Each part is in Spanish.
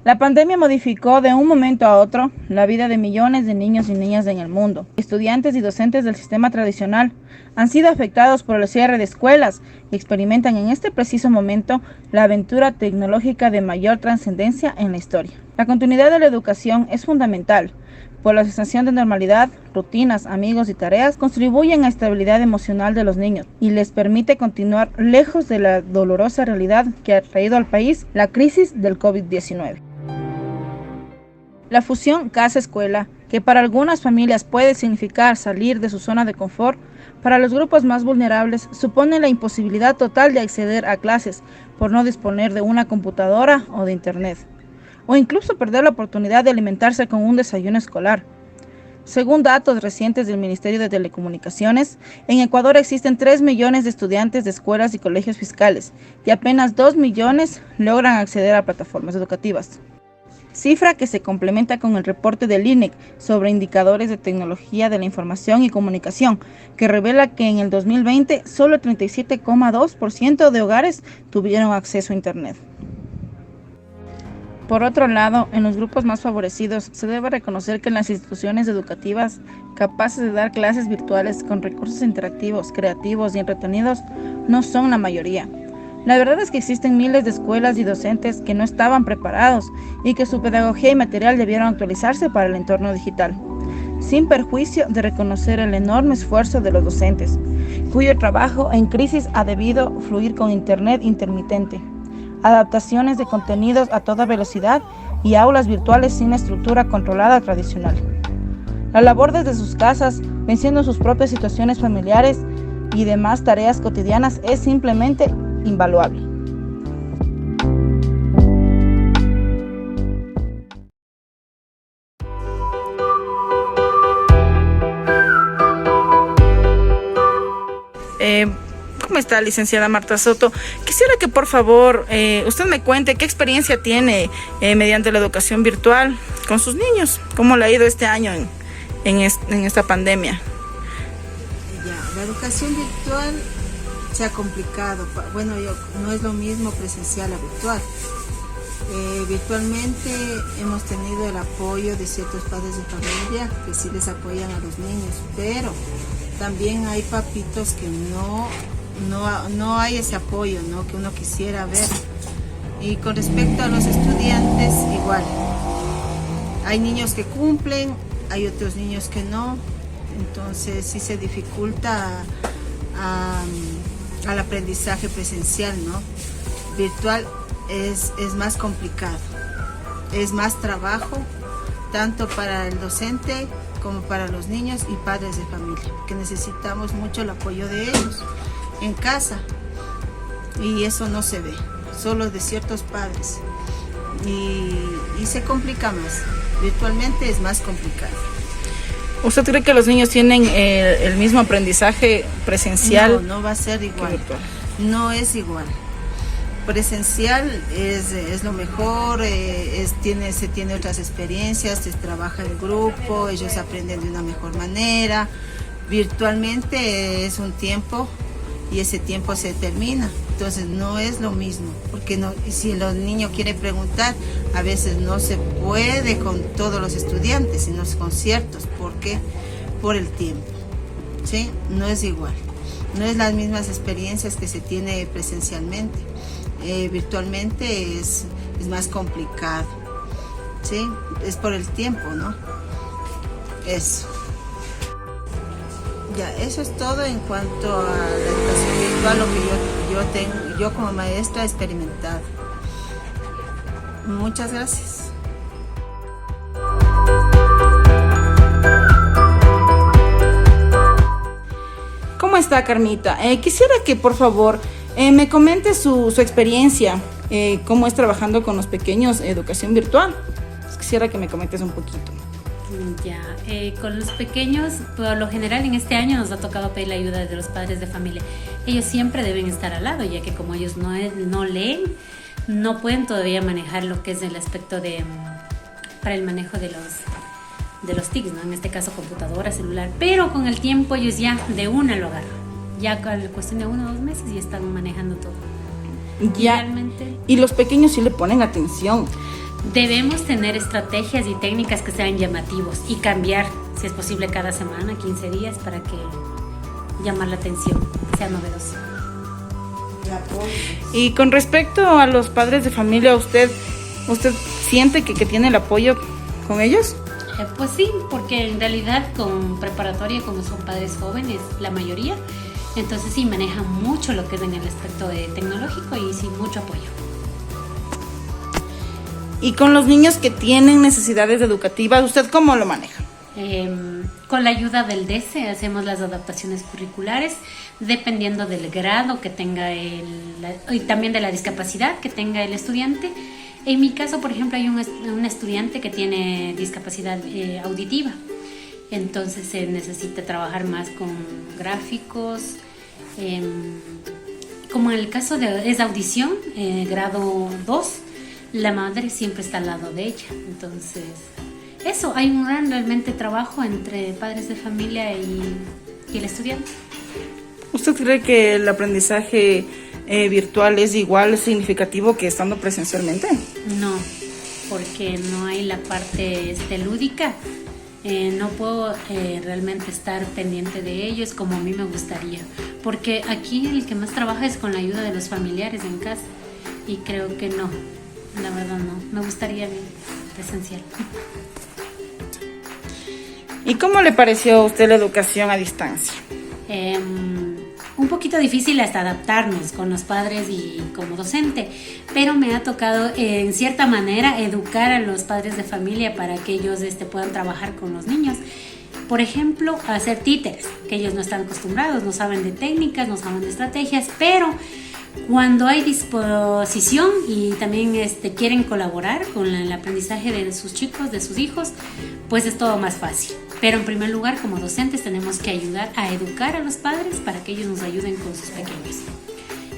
La pandemia modificó de un momento a otro la vida de millones de niños y niñas en el mundo. Estudiantes y docentes del sistema tradicional han sido afectados por el cierre de escuelas y experimentan en este preciso momento la aventura tecnológica de mayor trascendencia en la historia. La continuidad de la educación es fundamental, pues la sensación de normalidad, rutinas, amigos y tareas contribuyen a la estabilidad emocional de los niños y les permite continuar lejos de la dolorosa realidad que ha traído al país la crisis del COVID-19. La fusión casa-escuela, que para algunas familias puede significar salir de su zona de confort, para los grupos más vulnerables supone la imposibilidad total de acceder a clases por no disponer de una computadora o de internet, o incluso perder la oportunidad de alimentarse con un desayuno escolar. Según datos recientes del Ministerio de Telecomunicaciones, en Ecuador existen 3 millones de estudiantes de escuelas y colegios fiscales y apenas 2 millones logran acceder a plataformas educativas. Cifra que se complementa con el reporte del INEC sobre indicadores de tecnología de la información y comunicación, que revela que en el 2020 solo el 37,2% de hogares tuvieron acceso a Internet. Por otro lado, en los grupos más favorecidos se debe reconocer que las instituciones educativas capaces de dar clases virtuales con recursos interactivos, creativos y entretenidos no son la mayoría. La verdad es que existen miles de escuelas y docentes que no estaban preparados y que su pedagogía y material debieron actualizarse para el entorno digital, sin perjuicio de reconocer el enorme esfuerzo de los docentes, cuyo trabajo en crisis ha debido fluir con Internet intermitente, adaptaciones de contenidos a toda velocidad y aulas virtuales sin la estructura controlada tradicional. La labor desde sus casas, venciendo sus propias situaciones familiares y demás tareas cotidianas es simplemente invaluable. ¿Cómo está, licenciada Marta Soto? Quisiera que por favor usted me cuente qué experiencia tiene mediante la educación virtual con sus niños. ¿Cómo le ha ido este año en esta pandemia? La educación virtual se ha complicado. Bueno, no es lo mismo presencial a virtual. Virtualmente hemos tenido el apoyo de ciertos padres de familia que sí les apoyan a los niños, pero también hay papitos que no hay ese apoyo, ¿no?, que uno quisiera ver. Y con respecto a los estudiantes, igual. Hay niños que cumplen, hay otros niños que no, entonces sí se dificulta al aprendizaje presencial, ¿no? Virtual es más complicado, es más trabajo, tanto para el docente como para los niños y padres de familia, que necesitamos mucho el apoyo de ellos en casa, y eso no se ve, solo de ciertos padres, y se complica más. Virtualmente es más complicado. ¿Usted cree que los niños tienen el mismo aprendizaje presencial? No va a ser igual. No es igual. Presencial es lo mejor, se tiene otras experiencias, se trabaja en grupo, ellos aprenden de una mejor manera. Virtualmente es un tiempo y ese tiempo se termina. Entonces no es lo mismo, porque si los niños quieren preguntar, a veces no se puede con todos los estudiantes, sino con ciertos. ¿Por qué? Por el tiempo, ¿sí? No es igual, no es las mismas experiencias que se tiene presencialmente. Virtualmente es más complicado, ¿sí? Es por el tiempo, ¿no? Eso. Ya, eso es todo en cuanto a la educación virtual, lo que yo como maestra he experimentado. Muchas gracias. ¿Cómo está, Carmita? Quisiera que por favor me comente su experiencia, cómo es trabajando con los pequeños, educación virtual. Quisiera que me comentes un poquito. Ya, con los pequeños, por lo general en este año nos ha tocado pedir la ayuda de los padres de familia. Ellos siempre deben estar al lado, ya que como ellos no leen, no pueden todavía manejar lo que es el aspecto para el manejo de los TICs, ¿no? En este caso computadora, celular, pero con el tiempo ellos ya de una lo agarran. Ya con la cuestión de 1 o 2 meses ya están manejando todo. Ya. Realmente. Y los pequeños sí le ponen atención. Debemos tener estrategias y técnicas que sean llamativos y cambiar, si es posible, cada semana, 15 días, para que llamar la atención, sea novedoso. Y con respecto a los padres de familia, ¿usted siente que tiene el apoyo con ellos? Pues sí, porque en realidad con preparatoria, como son padres jóvenes, la mayoría, entonces sí manejan mucho lo que es en el aspecto tecnológico y sí, mucho apoyo. Y con los niños que tienen necesidades educativas, ¿usted cómo lo maneja? Con la ayuda del DESE hacemos las adaptaciones curriculares dependiendo del grado que tenga y también de la discapacidad que tenga el estudiante. En mi caso, por ejemplo, hay un estudiante que tiene discapacidad auditiva, entonces se necesita trabajar más con gráficos, como en el caso es audición, grado 2, la madre siempre está al lado de ella, entonces eso, hay un gran realmente trabajo entre padres de familia y el estudiante. ¿Usted cree que el aprendizaje virtual es igual significativo que estando presencialmente? No, porque no hay la parte lúdica. No puedo realmente estar pendiente de ellos como a mí me gustaría, porque aquí el que más trabaja es con la ayuda de los familiares en casa y creo que no, la verdad no, me gustaría presencial. ¿Y cómo le pareció a usted la educación a distancia? Un poquito difícil hasta adaptarnos con los padres y como docente, pero me ha tocado en cierta manera educar a los padres de familia para que ellos puedan trabajar con los niños. Por ejemplo, hacer títeres, que ellos no están acostumbrados, no saben de técnicas, no saben de estrategias, pero cuando hay disposición y también quieren colaborar con el aprendizaje de sus chicos, de sus hijos, pues es todo más fácil. Pero en primer lugar, como docentes, tenemos que ayudar a educar a los padres para que ellos nos ayuden con sus pequeños.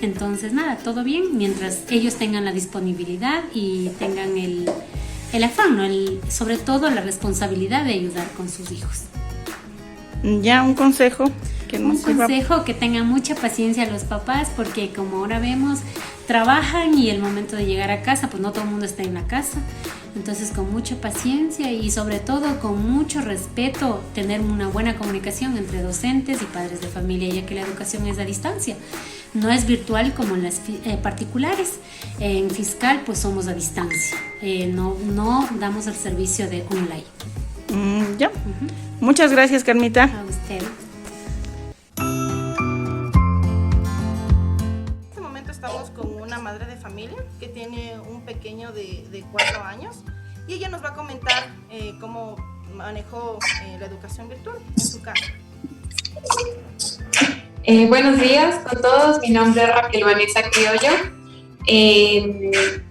Entonces, nada, todo bien, mientras ellos tengan la disponibilidad y tengan el afán, ¿no? Sobre todo la responsabilidad de ayudar con sus hijos. Ya, un consejo. Un consejo, que tengan mucha paciencia los papás, porque como ahora vemos, trabajan y el momento de llegar a casa, pues no todo el mundo está en la casa. Entonces, con mucha paciencia y sobre todo con mucho respeto, tener una buena comunicación entre docentes y padres de familia, ya que la educación es a distancia. No es virtual como en las particulares. En fiscal, pues somos a distancia. No damos el servicio de online. Ya. Muchas gracias, Carmita. A usted. Estamos con una madre de familia que tiene un pequeño de 4 años y ella nos va a comentar cómo manejó la educación virtual en su casa. Buenos días con todos, mi nombre es Raquel Vanessa Criollo.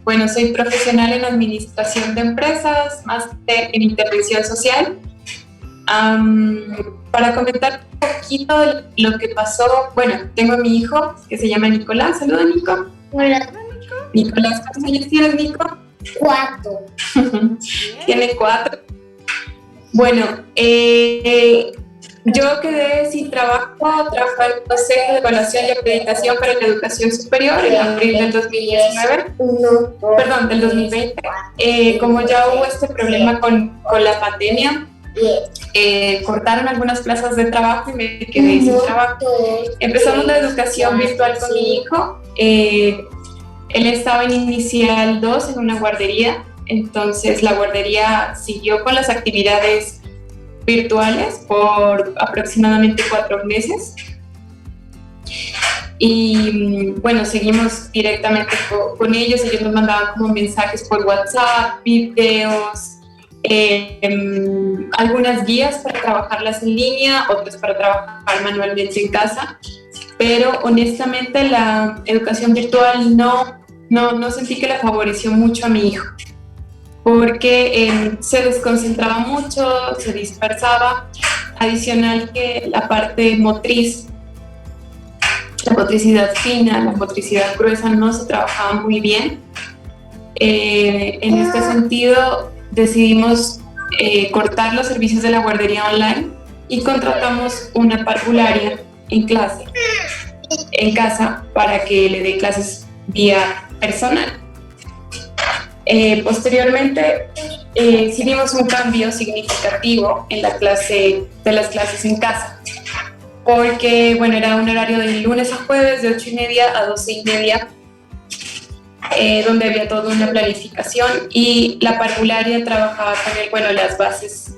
Bueno, soy profesional en administración de empresas, máster en intervención social. Para comentar un poquito lo que pasó, bueno, tengo a mi hijo que se llama Nicolás. Saluda, Nico. Hola. Nicolás, ¿cuántos años tienes, Nico? 4. Tiene 4. Bueno, yo quedé sin trabajo, trabajaba en el Consejo de Evaluación y Acreditación para la Educación Superior en abril del 2019, perdón, del 2020. Como ya hubo este problema con la pandemia, cortaron algunas plazas de trabajo y me quedé sin trabajo. Empezamos la educación virtual con mi hijo. Él estaba en inicial 2 en una guardería, entonces la guardería siguió con las actividades virtuales por aproximadamente 4 meses. Y bueno, seguimos directamente con ellos. Ellos nos mandaban como mensajes por WhatsApp, videos, algunas guías para trabajarlas en línea, otras para trabajar manualmente en casa, pero honestamente la educación virtual no sentí que la favoreció mucho a mi hijo, porque se desconcentraba mucho, se dispersaba, adicional que la parte motriz, la motricidad fina, la motricidad gruesa no se trabajaba muy bien. En este sentido decidimos cortar los servicios de la guardería online y contratamos una parvularia en casa para que le dé clases vía personal. Posteriormente, sí vimos un cambio significativo en la clase, de las clases en casa, porque bueno, era un horario de lunes a jueves de 8:30 a 12:30, donde había toda una planificación, y la parvularia trabajaba con él, bueno, las bases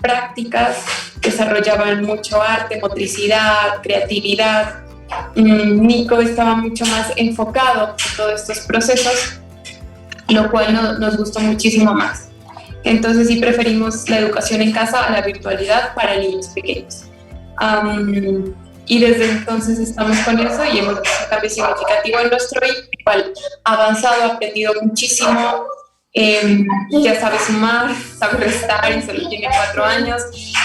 prácticas, desarrollaban mucho arte, motricidad, creatividad. Nico estaba mucho más enfocado en todos estos procesos, lo cual nos gustó muchísimo más. Entonces sí preferimos la educación en casa a la virtualidad para niños pequeños. Y desde entonces estamos con eso y hemos visto un cambio significativo en nuestro hijo, el cual ha avanzado, ha aprendido muchísimo, ya sabe sumar, sabe restar y solo tiene 4 años,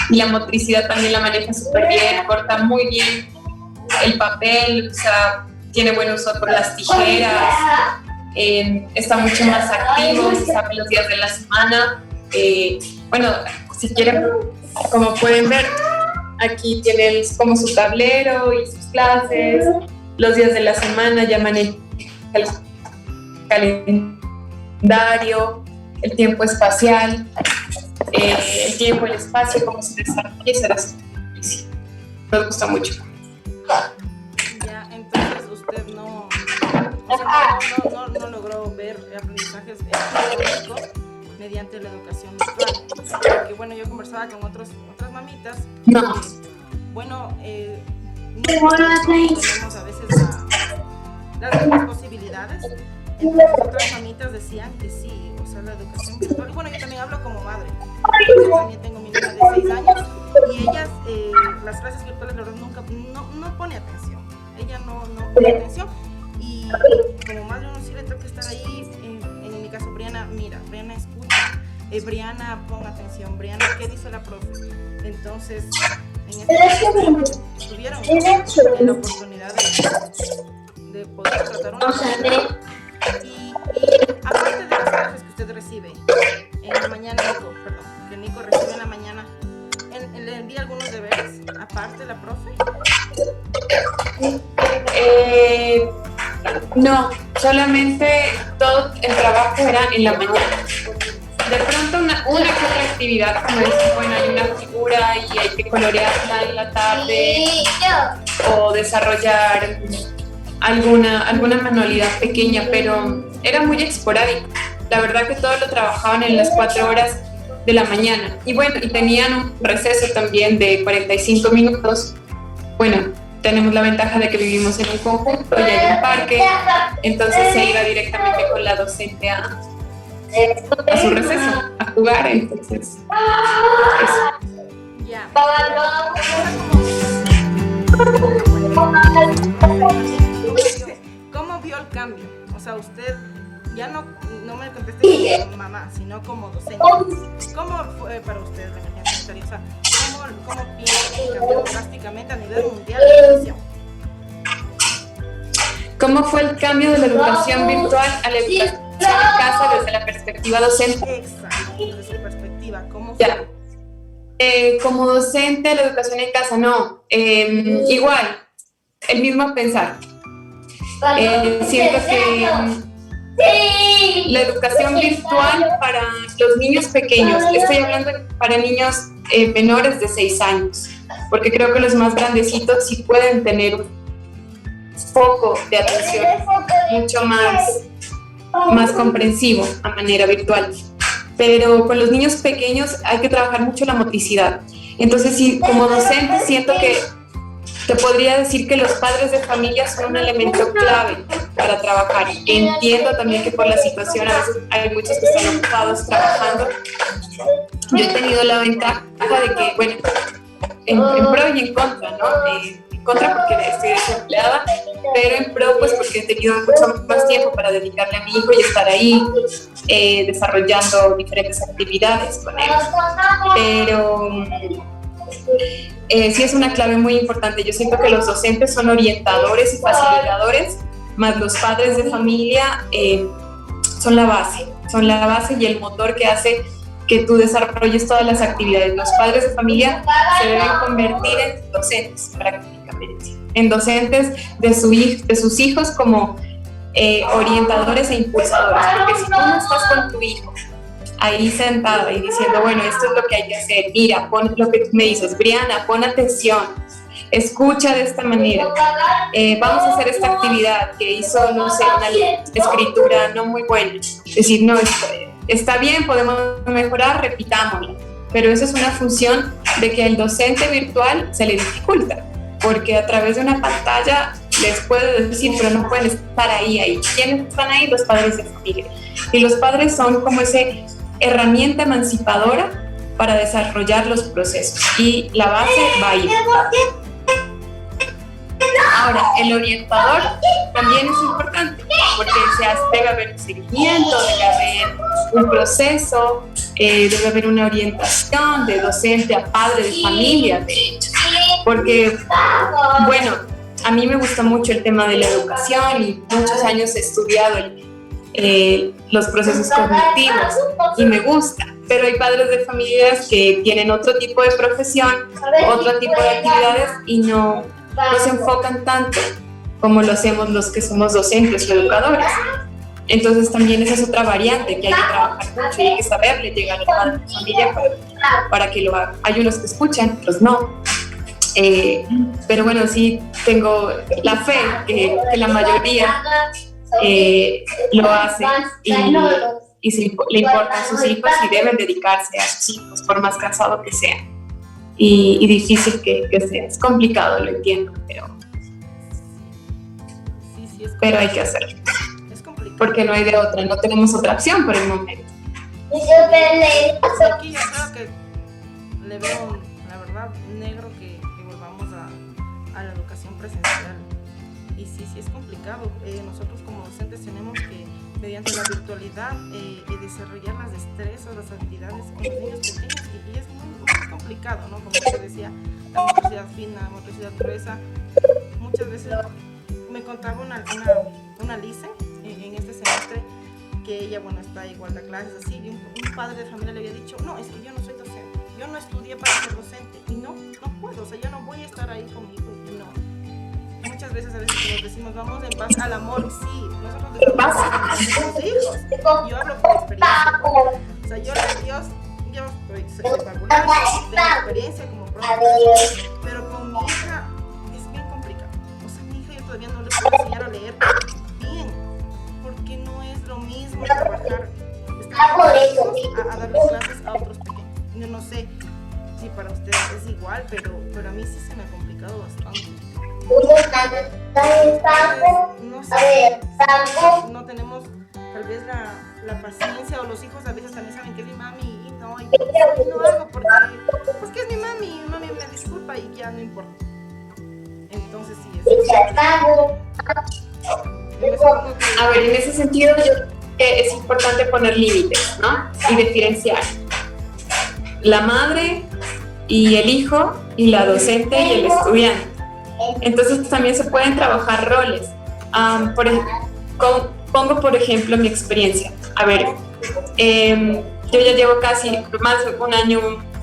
y la motricidad también la maneja súper bien, corta muy bien el papel, o sea, tiene buen uso por las tijeras, está mucho más activo, se sabe los días de la semana. Bueno, si quieren, como pueden ver, aquí tiene como su tablero y sus clases, los días de la semana, ya maneja el calendario, el tiempo espacial, el tiempo, el espacio, cómo se desarrolla, nos gusta mucho. Ya, entonces usted no logró ver aprendizajes tecnológicos mediante la educación virtual. Porque bueno, yo conversaba con otras mamitas. No. Bueno, no tenemos a veces las mismas posibilidades. Entonces otras mamitas decían que sí, o sea, la educación virtual. Y bueno, yo también hablo como madre. Yo también tengo mi niña de 6 años y ellas, las clases virtuales, la verdad, nunca no pone atención. Ella no pone atención. Y como madre uno sí le toca estar ahí. En mi caso, Briana, mira, Briana escucha, Briana pon atención, Briana, ¿qué dice la profe? Entonces, en este caso, tuvieron la oportunidad de poder tratar una cosa. Y aparte de las clases que usted recibe en la mañana, que Nico recibe en la mañana, ¿le envía algunos deberes aparte la profe? No, solamente todo el trabajo era en la mañana. De pronto una que otra actividad, como decir, bueno, hay una figura y hay que colorearla en la tarde, o desarrollar alguna manualidad pequeña, pero era muy esporádico. La verdad que todo lo trabajaban en las 4 horas de la mañana. Y bueno, y tenían un receso también de 45 minutos. Bueno, tenemos la ventaja de que vivimos en un conjunto y hay un parque, entonces se iba directamente con la docente a su receso, a jugar, entonces eso. Ya. ¿Cómo vio el cambio? O sea, usted ya no me conteste como mamá, sino como docente. ¿Cómo fue para usted la emergencia sanitaria? O sea, ¿cómo piensa que cambió drásticamente a nivel mundial la educación? ¿Cómo fue el cambio de la educación virtual a la educación en casa desde la perspectiva docente? Exacto, desde su perspectiva, ¿cómo fue? Ya. Como docente, la educación en casa, no. Igual, el mismo pensar. Siento que la educación virtual para los niños pequeños, estoy hablando para niños menores de 6 años, porque creo que los más grandecitos sí pueden tener un foco de atención mucho más comprensivo a manera virtual. Pero con los niños pequeños hay que trabajar mucho la motricidad. Entonces, sí, como docente siento que te podría decir que los padres de familia son un elemento clave para trabajar. Entiendo también que por la situación a veces hay muchos que están ocupados trabajando. Yo he tenido la ventaja de que, bueno, en pro y en contra, ¿no? En contra porque estoy desempleada, pero en pro pues porque he tenido mucho más tiempo para dedicarle a mi hijo y estar ahí desarrollando diferentes actividades con él. Pero sí es una clave muy importante. Yo siento que los docentes son orientadores y facilitadores, más los padres de familia son la base y el motor que hace que tú desarrolles todas las actividades. Los padres de familia se deben convertir en docentes prácticamente, en docentes de sus hijos como orientadores e impulsadores, porque si tú no estás con tu hijo ahí sentada y diciendo, bueno, esto es lo que hay que hacer, mira, pon lo que tú me dices, Briana, pon atención, escucha de esta manera, vamos a hacer esta actividad que hizo, no sé, una escritura no muy buena, es decir, no, está bien, podemos mejorar, repitámosla, pero eso es una función de que el docente virtual se le dificulta, porque a través de una pantalla les puede decir, pero no pueden estar ahí. ¿Quiénes están ahí? Los padres de familia. Y los padres son como esa herramienta emancipadora para desarrollar los procesos. Y la base va ahí. Ahora, el orientador también es importante, porque debe haber un seguimiento, debe haber un proceso, debe haber una orientación de docente a padre de familia, de hecho. Porque, bueno, a mí me gusta mucho el tema de la educación y muchos años he estudiado los procesos cognitivos y me gusta, pero hay padres de familias que tienen otro tipo de profesión, otro tipo de actividades y no se enfocan tanto como lo hacemos los que somos docentes o educadores. Entonces también esa es otra variante que hay que trabajar mucho y hay que saberle llegar al padre de familia para que lo haga. Hay unos que escuchan, otros no. Pero bueno, sí tengo la fe que la mayoría lo hace y si le importan sus hijos y deben dedicarse a sus hijos, por más cansado que sea y difícil que sea. Es complicado, lo entiendo, pero hay que hacerlo. Es complicado. Porque no hay de otra, no tenemos otra opción por el momento. Aquí yo creo que le veo, la verdad, negro que volvamos a la educación presencial. Y sí es complicado. Nosotros como docentes tenemos que, mediante la virtualidad, desarrollar las destrezas, las habilidades con los niños pequeños. Y es muy complicado, ¿no? Como usted decía, la motricidad fina, la motricidad gruesa. Muchas veces me contaba una Lice en este semestre que ella, bueno, está igual de clases así, y un padre de familia le había dicho, no, es que yo no soy docente, yo no estudié para ser docente, y no puedo, o sea, yo no voy a estar ahí con mi hijo, y no. Muchas veces a veces nos decimos, vamos en paz al amor, sí, nosotros desarrollamos nuestros hijos, yo hablo por experiencia, o sea, yo soy particular, tengo experiencia como profesor, pero con mi hija es bien complicado, o sea, mi hija yo todavía no le puedo enseñar a leer bien, porque no es lo mismo trabajar, a darle clases a otros pequeños. Yo no sé si para ustedes es igual, pero a mí sí se me ha complicado bastante. No sé, no tenemos tal vez la paciencia, o los hijos a veces también saben que es mi mami y no hago porque pues que es mi mami me disculpa y ya no importa. Entonces sí A ver, en ese sentido yo creo que es importante poner límites, ¿no? Y diferenciar la madre y el hijo y la docente y el estudiante. Entonces también se pueden trabajar roles. Pongo por ejemplo mi experiencia. A ver, yo ya llevo casi más de un año,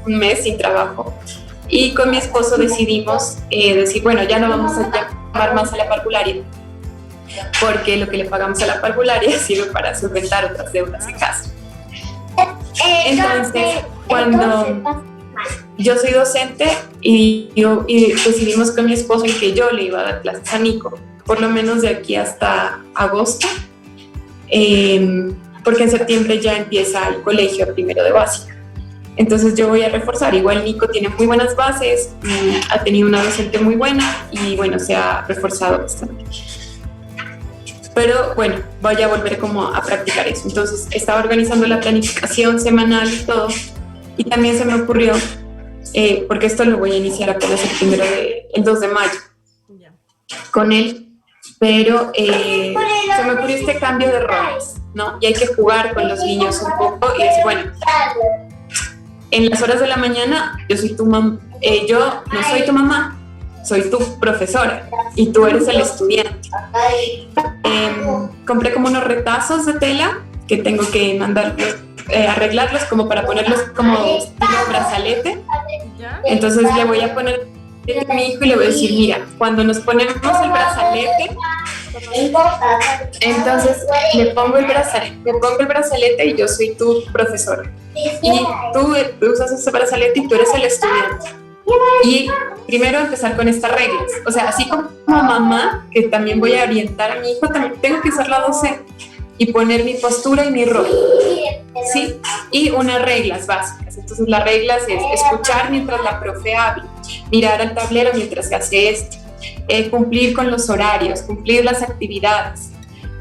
un mes sin trabajo y con mi esposo decidimos decir, bueno, ya no vamos a llamar más a la parvularia porque lo que le pagamos a la parvularia sirve para solventar otras deudas en casa. Entonces, cuando yo soy docente y decidimos con mi esposo en que yo le iba a dar clases a Nico, por lo menos de aquí hasta agosto, porque en septiembre ya empieza el colegio primero de básica. Entonces yo voy a reforzar, igual Nico tiene muy buenas bases, ha tenido una docente muy buena y bueno, se ha reforzado bastante. Pero bueno, voy a volver como a practicar eso. Entonces estaba organizando la planificación semanal y todo, y también se me ocurrió, porque esto lo voy a iniciar apenas el 2 de mayo con él, pero se me ocurrió este cambio de roles, ¿no? Y hay que jugar con los niños un poco y es bueno. En las horas de la mañana yo soy tu mamá, yo no soy tu mamá, soy tu profesora y tú eres el estudiante. Compré como unos retazos de tela que tengo que mandarlos, arreglarlos como para ponerlos como estilo brazalete. Entonces le voy a poner a mi hijo y le voy a decir, mira, cuando nos ponemos el brazalete, Entonces me pongo el brazalete y yo soy tu profesor. Y tú usas ese brazalete y tú eres el estudiante. Y primero empezar con estas reglas. O sea, así como mamá, que también voy a orientar a mi hijo, también tengo que ser la docente y poner mi postura y mi rol, ¿sí? Y unas reglas básicas. Entonces las reglas es escuchar mientras la profe habla, mirar al tablero mientras se hace esto, cumplir con los horarios, cumplir las actividades.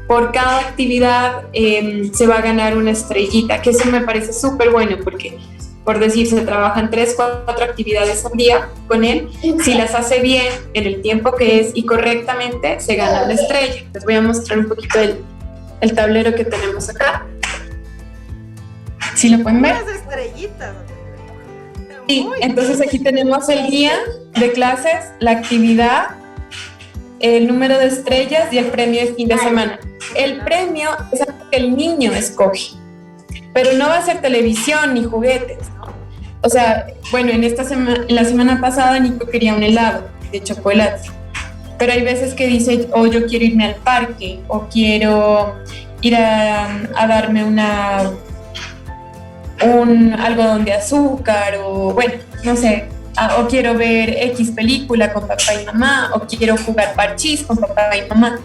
Por cada actividad se va a ganar una estrellita, que eso me parece súper bueno porque, por decir, se trabajan 3, 4 actividades al día con él. Si las hace bien en el tiempo que es y correctamente, se gana una estrella. Les voy a mostrar un poquito el tablero que tenemos acá. ¿Sí lo pueden ver? Unas estrellitas. Sí, entonces aquí tenemos el día de clases, la actividad, el número de estrellas y el premio de fin de semana. El premio es algo que el niño escoge, pero no va a ser televisión ni juguetes, ¿no? O sea, bueno, en la semana pasada Nico quería un helado de chocolate, pero hay veces que dice, yo quiero irme al parque, o quiero ir a darme algodón de azúcar, o bueno, no sé, o quiero ver X película con papá y mamá, o quiero jugar parchís con papá y mamá.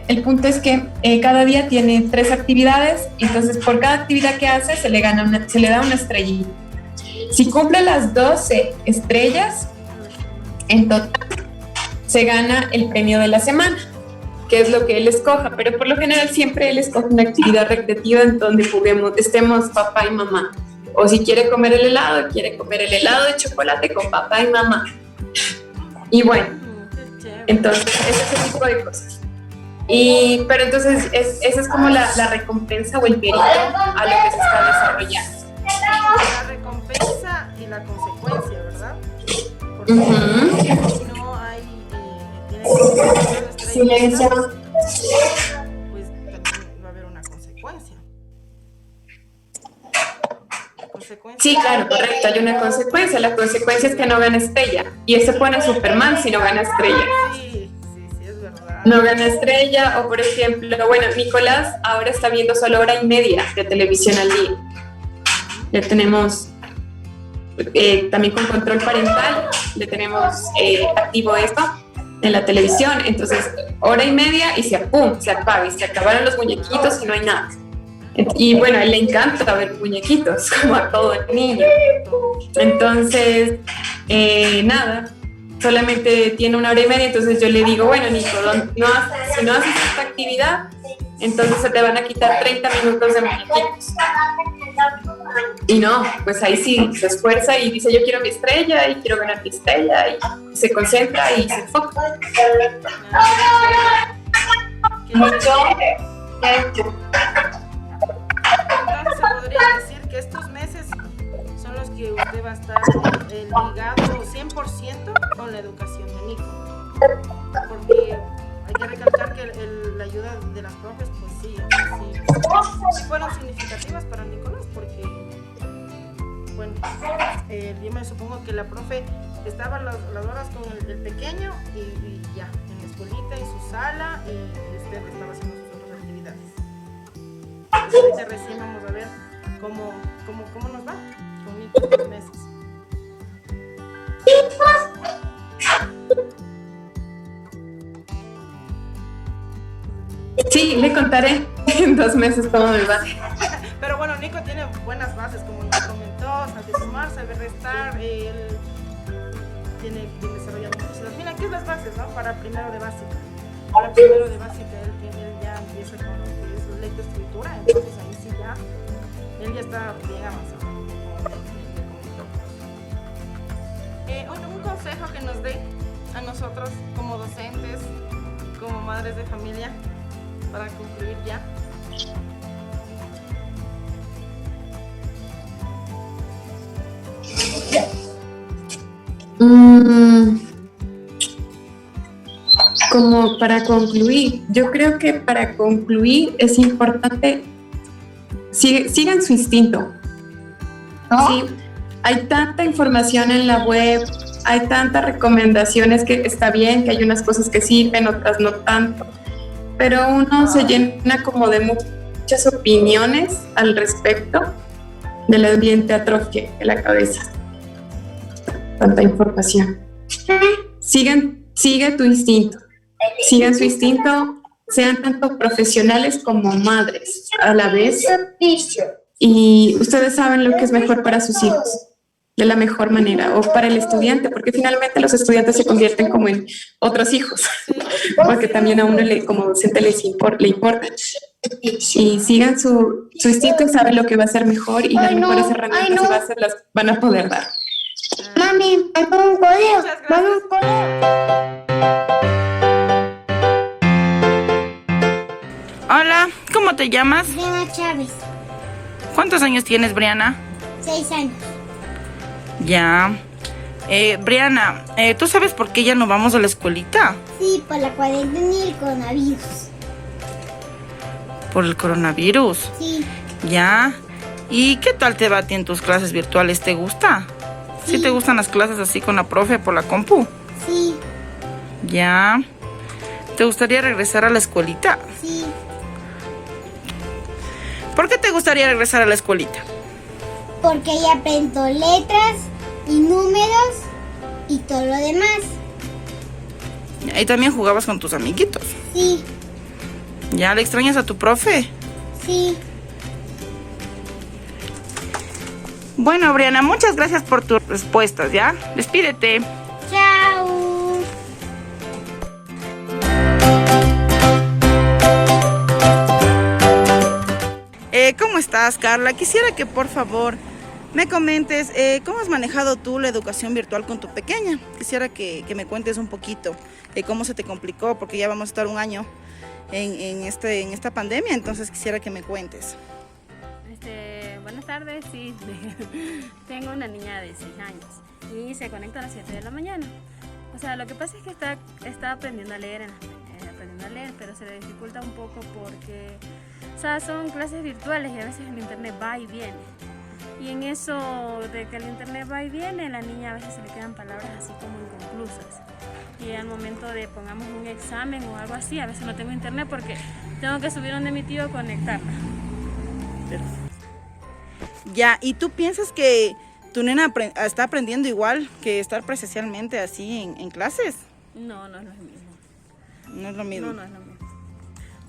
El punto es que cada día tiene 3 actividades, entonces por cada actividad que hace se le da una estrellita. Si cumple las 12 estrellas, en total se gana el premio de la semana, que es lo que él escoja, pero por lo general siempre él escoge una actividad recreativa en donde estemos papá y mamá. O si quiere comer el helado de chocolate con papá y mamá. Y bueno, entonces ese tipo de cosas. Pero entonces esa es como la recompensa o el perito a lo que se está desarrollando. La recompensa y la consecuencia, ¿verdad? Porque si no hay, Silencio. pues también va a haber una consecuencia. Sí, claro, correcto, hay una consecuencia. La consecuencia es que no gana estrella. Y él se pone Superman si no gana estrella. Sí, es verdad. No gana estrella, o por ejemplo, bueno, Nicolás ahora está viendo solo 1:30 de televisión al día. Ya tenemos también con control parental, le tenemos activo esto en la televisión, entonces 1:30 y se apaga y se acabaron los muñequitos y no hay nada. Y bueno, a él le encanta ver muñequitos, como a todo el niño. Entonces, nada, solamente tiene 1:30, entonces yo le digo, bueno, Nico, si no haces esta actividad, entonces se te van a quitar 30 minutos de muñequitos. Y no, pues ahí sí se esfuerza y dice, yo quiero mi estrella y quiero ganar mi estrella, y se concentra y se enfoca. Entonces se podría decir que estos meses son los que usted va a estar ligado 100% con la educación de Nico, porque hay que recalcar que la ayuda de las profes pues sí fueron significativas para Nicolás, porque bueno, yo me supongo que la profe estaba las horas con el pequeño y ya, en la escuelita, en su sala, y usted estaba haciendo sus otras actividades. Ahorita recién vamos a ver cómo nos va con Nico estos meses. Sí, le contaré en 2 meses cómo me va. Pero bueno, Nico tiene buenas bases, como nos comentó, sabe sumar, sabe restar, él tiene desarrollado mucho. Al final, ¿qué es las bases, no? Para primero de básica. Para primero de básica él ya empieza con lo que es lectoescritura, entonces ahí sí ya, él ya está bien avanzado. Un consejo que nos dé a nosotros como docentes, como madres de familia, para concluir ya. Como para concluir, yo creo que para concluir es importante sigan su instinto. ¿Sí? Hay tanta información en la web, hay tantas recomendaciones que está bien, que hay unas cosas que sirven, otras no tanto, pero uno se llena como de muchas opiniones al respecto del ambiente atrofia de la cabeza. Tanta información. Sigan tu instinto, sigan su instinto, sean tanto profesionales como madres a la vez, y ustedes saben lo que es mejor para sus hijos, de la mejor manera, o para el estudiante, porque finalmente los estudiantes se convierten como en otros hijos, porque también a uno como docente le importa. Y sigan su instinto y saben lo que va a ser mejor, y las mejores herramientas y bases las van a poder dar. Mami, vamos a un correo, vamos a un correo. Hola, ¿cómo te llamas? Briana Chávez, ¿Cuántos años tienes, Briana? 6 años. Ya. Briana, ¿tú sabes por qué ya no vamos a la escuelita? Sí, por la cuarentena y el coronavirus. Por el coronavirus. Sí, Ya. ¿Y qué tal te va a ti en tus clases virtuales? ¿Te gusta? ¿Sí te gustan las clases así con la profe por la compu? sí, Ya. ¿Te gustaría regresar a la escuelita? sí, ¿Por qué te gustaría regresar a la escuelita? porque ya aprendo letras y números y todo lo demás. Ahí también jugabas con tus amiguitos. Sí, ¿Ya le extrañas a tu profe? sí. Bueno, Briana, muchas gracias por tus respuestas, ¿ya? Despídete. Chao. ¿Cómo estás, Carla? Quisiera que por favor me comentes cómo has manejado tú la educación virtual con tu pequeña. Quisiera que me cuentes un poquito cómo se te complicó, porque ya vamos a estar un año en esta pandemia, entonces quisiera que me cuentes. Buenas tardes, sí. Tengo una niña de 6 años y se conecta a las 7 de la mañana. O sea, lo que pasa es que está aprendiendo a leer, pero se le dificulta un poco porque, o sea, son clases virtuales y a veces el internet va y viene. Y en eso de que el internet va y viene, la niña a veces se le quedan palabras así como inconclusas. Y al momento de pongamos un examen o algo así, a veces no tengo internet porque tengo que subir donde mi tío a conectarla. Ya, ¿y tú piensas que tu nena está aprendiendo igual que estar presencialmente así en clases? No, no es lo mismo. No es lo mismo. No es lo mismo.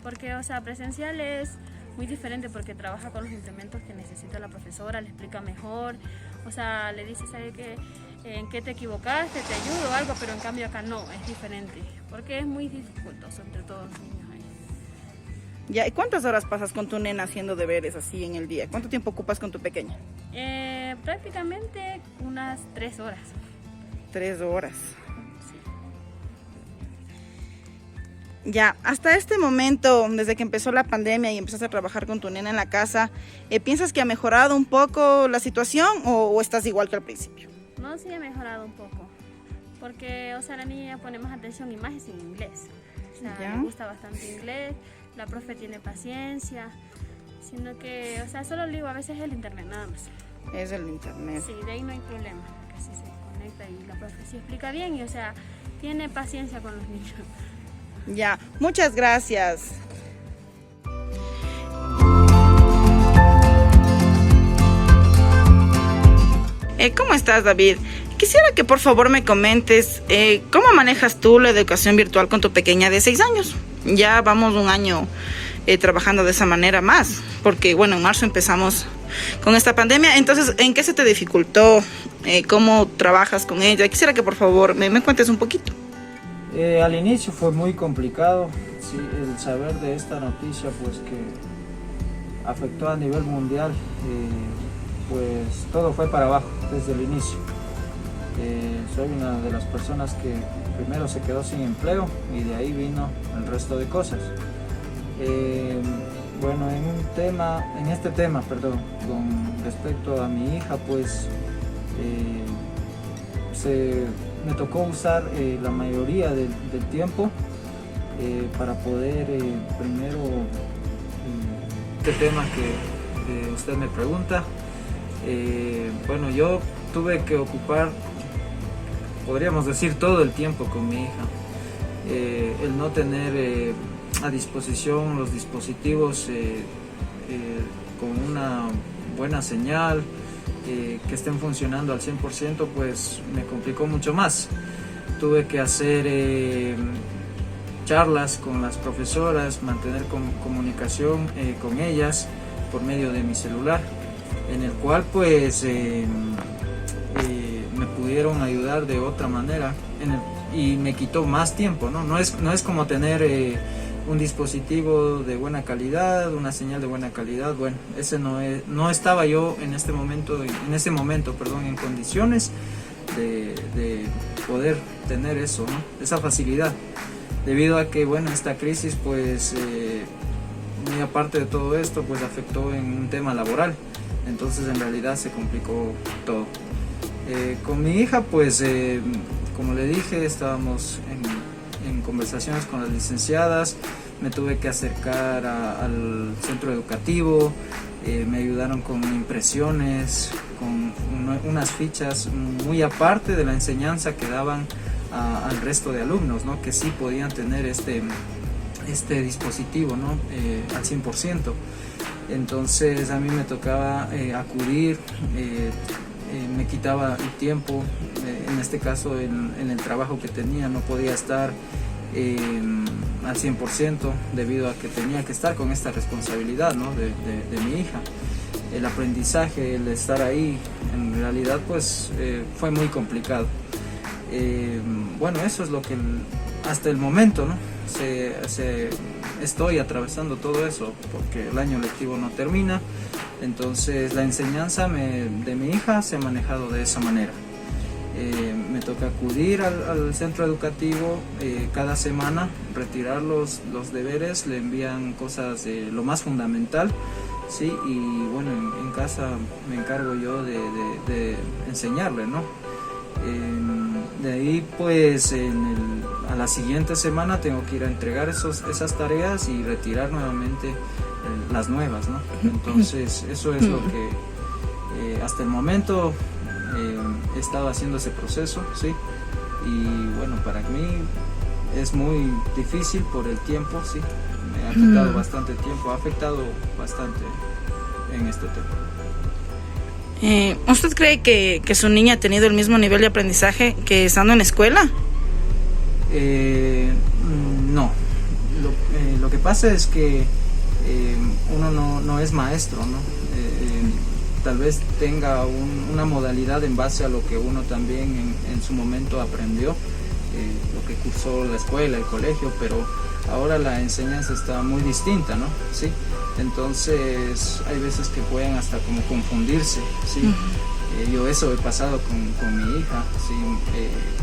Porque, o sea, presencial es muy diferente porque trabaja con los implementos que necesita la profesora, le explica mejor, o sea, le dice, ¿sabe qué? ¿En qué te equivocaste? Te ayudo o algo, pero en cambio acá no, es diferente, porque es muy dificultoso entre todos los niños ahí. Ya, ¿y cuántas horas pasas con tu nena haciendo deberes así en el día? ¿Cuánto tiempo ocupas con tu pequeña? Prácticamente unas 3 horas. 3 horas. Ya, hasta este momento, desde que empezó la pandemia y empezaste a trabajar con tu nena en la casa, ¿piensas que ha mejorado un poco la situación o estás igual que al principio? No, sí ha mejorado un poco, porque, o sea, la niña pone más atención y más es en inglés. O sea, ¿Ya? le gusta bastante inglés, la profe tiene paciencia, sino que, o sea, solo le digo, a veces es el internet nada más. Es el internet. Sí, de ahí no hay problema, porque así se conecta y la profe sí explica bien y, o sea, tiene paciencia con los niños. Ya, muchas gracias. ¿Cómo estás, David? Quisiera que por favor me comentes cómo manejas tú la educación virtual con tu pequeña de 6 años. Ya vamos un año trabajando de esa manera más, porque bueno, en marzo empezamos con esta pandemia. Entonces, ¿en qué se te dificultó? ¿Cómo trabajas con ella? Quisiera que por favor me cuentes un poquito. Al inicio fue muy complicado, sí, el saber de esta noticia, pues que afectó a nivel mundial, pues todo fue para abajo desde el inicio. Soy una de las personas que primero se quedó sin empleo y de ahí vino el resto de cosas. Bueno, en este tema, con respecto a mi hija, pues me tocó usar la mayoría del tiempo para poder primero este tema que usted me pregunta. Bueno, yo tuve que ocupar podríamos decir todo el tiempo con mi hija. El no tener a disposición los dispositivos con una buena señal, que estén funcionando al 100%, pues me complicó mucho más. Tuve que hacer charlas con las profesoras, mantener comunicación con ellas por medio de mi celular, en el cual pues me pudieron ayudar de otra manera y me quitó más tiempo, ¿no? No es como tener un dispositivo de buena calidad, una señal de buena calidad. Bueno, no estaba yo en ese momento en condiciones de poder tener eso, ¿no? Esa facilidad, debido a que, bueno, esta crisis pues muy aparte de todo esto pues afectó en un tema laboral, entonces en realidad se complicó todo. Con mi hija pues como le dije, estábamos en conversaciones con las licenciadas, me tuve que acercar al centro educativo, me ayudaron con impresiones, con unas fichas muy aparte de la enseñanza que daban al resto de alumnos, ¿no? Que sí podían tener este dispositivo, ¿no? Al 100%. Entonces a mí me tocaba acudir, me quitaba el tiempo, en este caso en el trabajo que tenía no podía estar al 100% debido a que tenía que estar con esta responsabilidad, ¿no? de mi hija. El aprendizaje, el estar ahí, en realidad pues fue muy complicado. Bueno, eso es lo que hasta el momento, ¿no? Estoy atravesando todo eso porque el año lectivo no termina, entonces la enseñanza de mi hija se ha manejado de esa manera. Me toca acudir al centro educativo cada semana, retirar los deberes, le envían cosas de lo más fundamental, ¿sí? Y bueno, en casa me encargo yo de enseñarle, ¿no? De ahí pues a la siguiente semana tengo que ir a entregar esas tareas y retirar nuevamente las nuevas, ¿no? Entonces eso es lo que hasta el momento he estado haciendo ese proceso, ¿sí? Y bueno, para mí es muy difícil por el tiempo, sí, me ha quitado bastante tiempo, ha afectado bastante en este tema. ¿Usted cree que su niña ha tenido el mismo nivel de aprendizaje que estando en la escuela? No, lo que pasa es que uno no es maestro, ¿no? Tal vez tenga una modalidad en base a lo que uno también en su momento aprendió, lo que cursó la escuela, el colegio, pero ahora la enseñanza está muy distinta, ¿no? ¿Sí? Entonces hay veces que pueden hasta como confundirse, ¿sí? Yo eso he pasado con mi hija, ¿sí?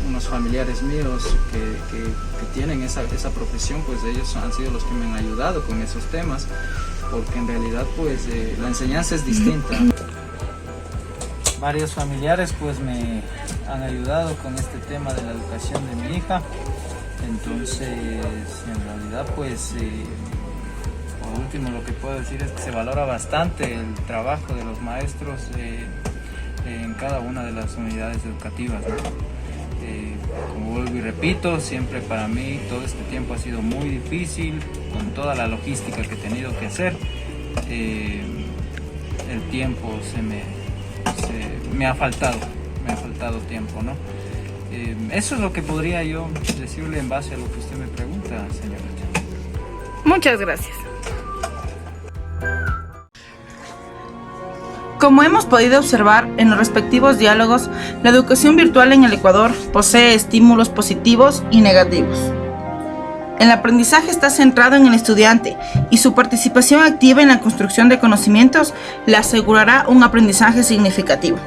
Unos familiares míos que tienen esa profesión, pues ellos han sido los que me han ayudado con esos temas, porque en realidad pues la enseñanza es distinta. Varios familiares pues me han ayudado con este tema de la educación de mi hija, entonces en realidad pues por último lo que puedo decir es que se valora bastante el trabajo de los maestros en cada una de las unidades educativas, ¿no? Como vuelvo y repito, siempre para mí todo este tiempo ha sido muy difícil con toda la logística que he tenido que hacer. El tiempo me ha faltado tiempo, ¿no? Eso es lo que podría yo decirle en base a lo que usted me pregunta, señora. Muchas gracias. Como hemos podido observar en los respectivos diálogos, la educación virtual en el Ecuador posee estímulos positivos y negativos. El aprendizaje está centrado en el estudiante y su participación activa en la construcción de conocimientos le asegurará un aprendizaje significativo.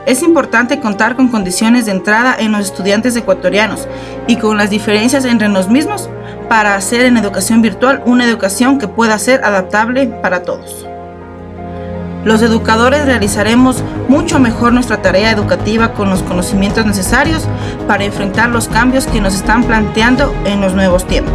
Es importante contar con condiciones de entrada en los estudiantes ecuatorianos y con las diferencias entre los mismos para hacer en educación virtual una educación que pueda ser adaptable para todos. Los educadores realizaremos mucho mejor nuestra tarea educativa con los conocimientos necesarios para enfrentar los cambios que nos están planteando en los nuevos tiempos.